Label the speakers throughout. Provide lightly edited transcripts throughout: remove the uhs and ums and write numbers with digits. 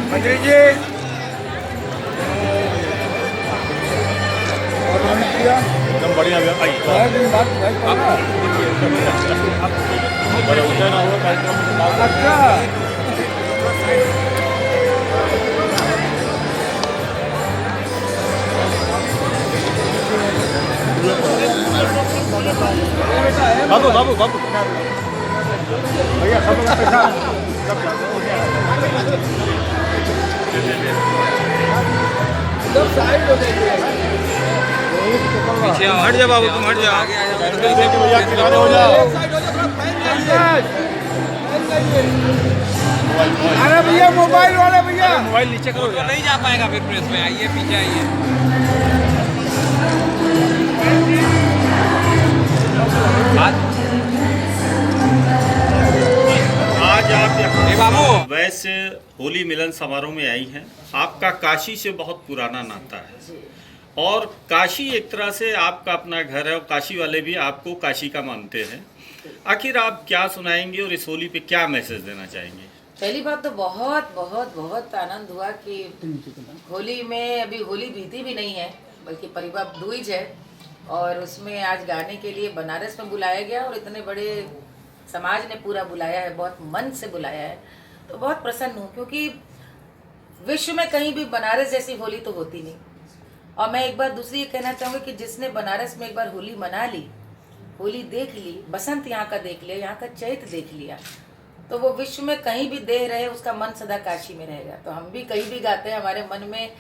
Speaker 1: मंत्री जी
Speaker 2: एकदम बढ़िया बड़े ऊंचा ना हुआ कार्यक्रम।
Speaker 1: अच्छा
Speaker 2: बाबू बाबू बाबू
Speaker 1: भैया सब लोग पैसा
Speaker 2: पीछे हट जा बाबू, तुम हट जाओ, भैया किनारे हो जाओ।
Speaker 1: अरे भैया मोबाइल वाले भैया
Speaker 2: मोबाइल नीचे करो,
Speaker 3: तो नहीं जा पाएगा फिर प्रेस में। आइए पीछे आइए।
Speaker 4: आज आप
Speaker 3: ए बाबू।
Speaker 4: वैसे होली मिलन समारोह में आई हैं। आपका काशी से बहुत पुराना नाता है और काशी एक तरह से आपका अपना घर है और काशी वाले भी आपको काशी का मानते हैं। आखिर आप क्या सुनाएंगे और इस होली पे क्या मैसेज देना चाहेंगे?
Speaker 5: पहली बात तो बहुत बहुत बहुत आनंद हुआ कि होली में अभी होली बीती भी नहीं है बल्कि परिवार दूज है और उसमें आज गाने के लिए बनारस में बुलाया गया और इतने बड़े समाज ने पूरा बुलाया है, बहुत मन से बुलाया है। तो बहुत प्रसन्न हूँ क्योंकि विश्व में कहीं भी बनारस जैसी होली तो होती नहीं। और मैं एक बार दूसरी ये कहना चाहूँगी कि जिसने बनारस में एक बार होली मना ली, होली देख ली, बसंत यहाँ का देख लिया, यहाँ का चैत देख लिया, तो वो विश्व में कहीं भी देह रहे उसका मन सदा काशी में रहेगा। तो हम भी कहीं भी गाते हैं, हमारे मन में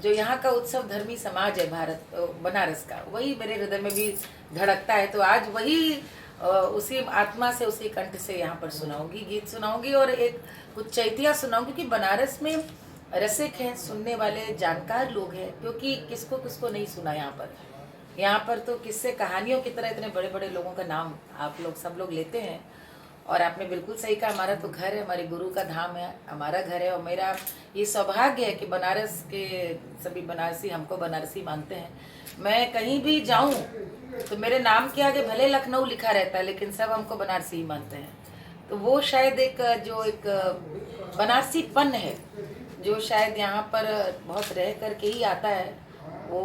Speaker 5: जो यहाँ का उत्सव धर्मी समाज है भारत बनारस का, वही मेरे हृदय में भी धड़कता है। तो आज वही उसी आत्मा से उसी कंठ से यहाँ पर सुनाऊंगी, गीत सुनाऊंगी और एक कुछ चैतिया सुनाऊंगी कि बनारस में रसिक हैं, सुनने वाले जानकार लोग हैं, क्योंकि किसको किसको नहीं सुना यहाँ पर तो किस्से कहानियों की तरह इतने बड़े बड़े लोगों का नाम आप लोग सब लोग लेते हैं। और आपने बिल्कुल सही कहा, हमारा तो घर है, हमारे गुरु का धाम है, हमारा घर है और मेरा ये सौभाग्य है कि बनारस के सभी बनारसी हमको बनारसी मानते हैं। मैं कहीं भी जाऊं तो मेरे नाम के आगे भले लखनऊ लिखा रहता है लेकिन सब हमको बनारसी ही मानते हैं। तो वो शायद एक बनारसीपन है जो शायद यहाँ पर बहुत रह करके ही आता है। वो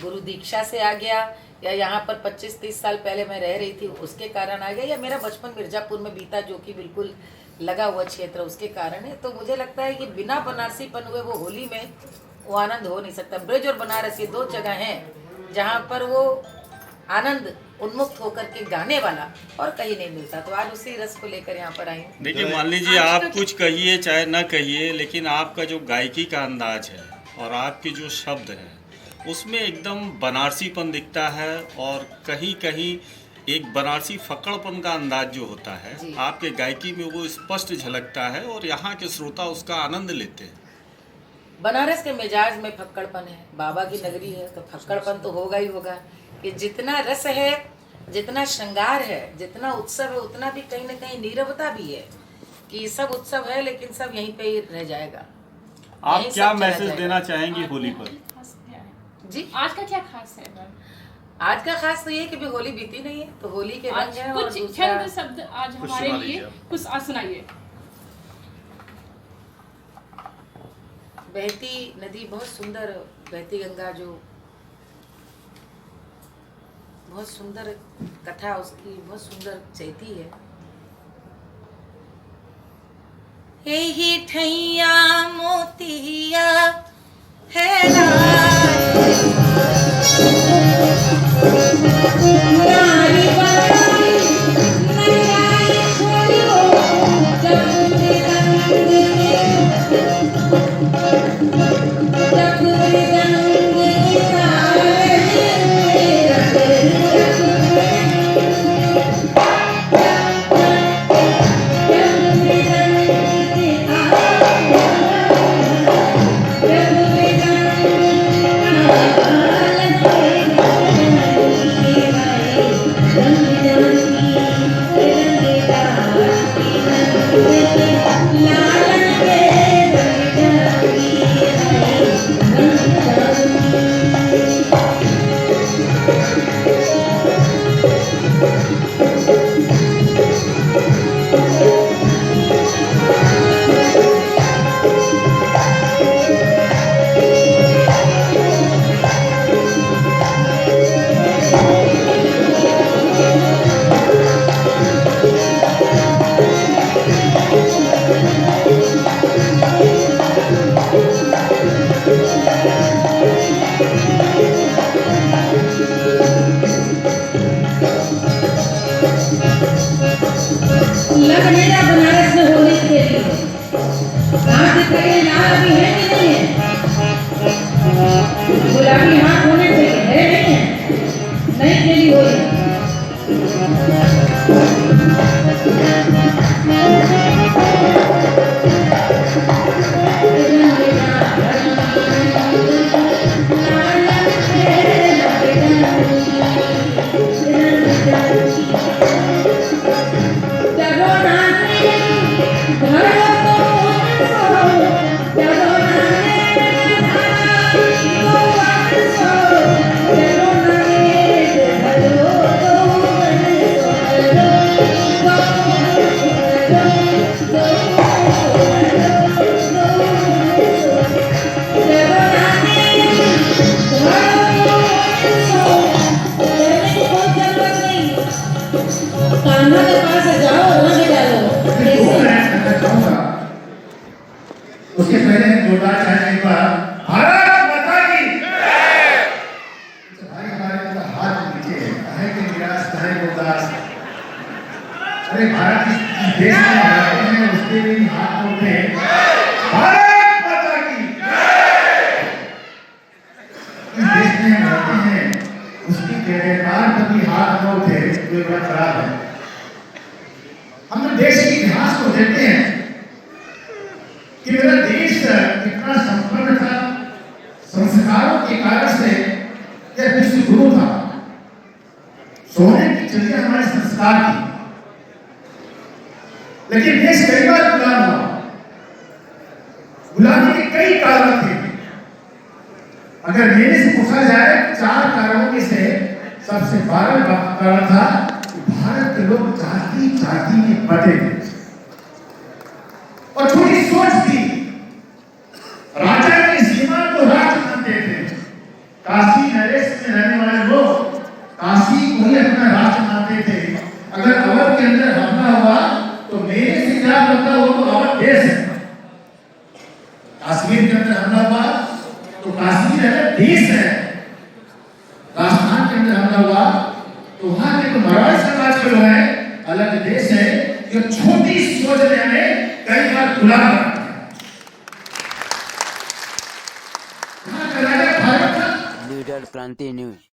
Speaker 5: गुरु दीक्षा से आ गया या यहाँ पर 25-30 साल पहले मैं रह रही थी उसके कारण आ गया, या मेरा बचपन मिर्जापुर में बीता जो कि बिल्कुल लगा हुआ क्षेत्र उसके कारण है। तो मुझे लगता है कि बिना बनारसीपन हुए वो होली में वो आनंद हो नहीं सकता। ब्रज और बनारस ये दो जगह हैं जहाँ पर वो आनंद उन्मुक्त होकर के गाने वाला और कहीं नहीं मिलता। तो आज उसी रस को लेकर यहाँ पर आई।
Speaker 4: देखिए, मान लीजिए आप कुछ कहिए चाहे ना कहिए, लेकिन आपका जो गायकी का अंदाज है और आपके जो शब्द हैं उसमें एकदम बनारसीपन दिखता है और कहीं कहीं एक बनारसी फकड़पन का अंदाज जो होता है आपके गायकी में वो स्पष्ट झलकता है और यहाँ के श्रोता उसका आनंद लेते हैं।
Speaker 5: बनारस के मिजाज में फक्कड़पन है, बाबा की नगरी है तो फक्कड़पन तो होगा ही होगा। कि जितना रस है, जितना श्रृंगार है, जितना उत्सव है, उतना भी कहीं ना कहीं नीरवता भी है कि सब उत्सव है लेकिन सब यहीं पे ही रह जाएगा।
Speaker 4: आप क्या मैसेज देना चाहेंगी होली पर?
Speaker 5: जी,
Speaker 6: आज का क्या खास है मैम?
Speaker 5: आज का खास तो ये कि भी होली बीती नहीं है तो होली के रंग है। और
Speaker 6: कुछ छंद शब्द आज हमारे लिए कुछ सुनाइए।
Speaker 5: बहती नदी, बहुत सुंदर बहती गंगा, जो बहुत सुंदर कथा उसकी, बहुत सुंदर चैती है। ही ठैया मोतिया है
Speaker 7: लग मेरा बनारस में होली के लिए कहाँ दिख रही है? लाल अभी है कि नहीं है? गुलाबी हाथ होने चाहिए, है नहीं है? नहीं खेली होली।
Speaker 8: उसके पहले जोरदार चाहे एक बार भारत माता की भाई हमारे पूरा हाथ नीचे है कि निराश चाहे उदास। अरे भारत की देश में रहते हैं उसके भी हाथ होते हैं भारत माता की। इस देश में हम रहते हैं उसकी जयकार पर भी हाथ न उठे तो ये बड़ा खराब है। हम लोग देश के इतिहास को देखते हैं कि मेरा देश कितना संपन्न था, संस्कारों के कारण से यह विश्व गुरु था। सोने की चिड़िया हमारे संस्कार थी, लेकिन देश कई बार गुलाम हुआ। गुलामी के कई कारण थे। अगर मेरे से पूछा जाए 4 कारणों में से सबसे बड़ा कारण था कि भारत के लोग जाति जाति में बटे थे और छोटी सोच थी। राजा की सीमा को राज मानते थे। काशी नरेश में रहने वाले लोग काशी को ही अपना राज मानते थे। अगर अवध के अंदर हमला हुआ तो मेरे से क्या मतलब हो तो अवध देश है। कश्मीर के अंदर हमला हुआ तो कश्मीर अलग देश है। राजस्थान के अंदर हमला हुआ तो वहां के तो मराठी समाज के लोग हैं अलग देश है। जो छोटी सोच ने हमें कई बार गुलाम बना दिया।
Speaker 9: लीडर क्रांति न्यूज।